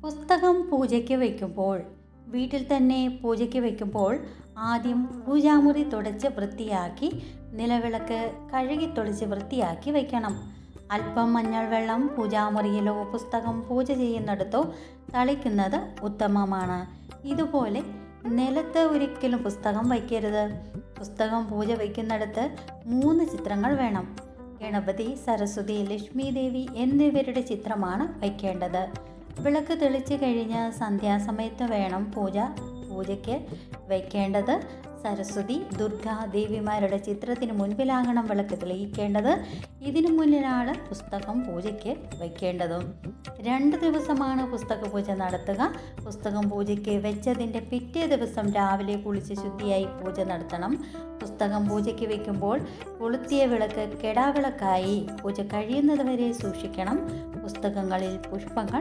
പുസ്തകം പൂജയ്ക്ക് വയ്ക്കുമ്പോൾ വീട്ടിൽ തന്നെ പൂജയ്ക്ക് വയ്ക്കുമ്പോൾ ആദ്യം പൂജാമുറി തുടച്ച് വൃത്തിയാക്കി നിലവിളക്ക് കഴുകി തുടച്ച് വൃത്തിയാക്കി വയ്ക്കണം. അല്പം മഞ്ഞൾ വെള്ളം പൂജാമുറിയിലോ പുസ്തകം പൂജ ചെയ്യുന്നിടത്തോ തളിക്കുന്നത് ഉത്തമമാണ്. ഇതുപോലെ നിലത്ത് ഒരിക്കലും പുസ്തകം വയ്ക്കരുത്. പുസ്തകം പൂജ വയ്ക്കുന്നിടത്ത് 3 ചിത്രങ്ങൾ വേണം. ഗണപതി, സരസ്വതി, ലക്ഷ്മി ദേവി എന്നിവരുടെ ചിത്രമാണ് വയ്ക്കേണ്ടത്. വിളക്ക് തെളിച്ച് കഴിഞ്ഞ് സന്ധ്യാസമയത്ത് വേണം പൂജയ്ക്ക് വയ്ക്കേണ്ടത്. സരസ്വതി, ദുർഗ ദേവിമാരുടെ ചിത്രത്തിന് മുൻപിലാകണം വിളക്ക് തെളിയിക്കേണ്ടത്. ഇതിനു മുന്നിലാണ് പുസ്തകം പൂജയ്ക്ക് വയ്ക്കേണ്ടതും. 2 ദിവസമാണ് പുസ്തക പൂജ നടത്തുക. പുസ്തകം പൂജയ്ക്ക് വെച്ചതിൻ്റെ പിറ്റേ ദിവസം രാവിലെ കുളിച്ച് ശുദ്ധിയായി പൂജ നടത്തണം. പുസ്തകം പൂജയ്ക്ക് വയ്ക്കുമ്പോൾ കൊളുത്തിയ വിളക്ക് കെടാവിളക്കായി പൂജ കഴിയുന്നത് വരെ സൂക്ഷിക്കണം. പുസ്തകങ്ങളിൽ പുഷ്പങ്ങൾ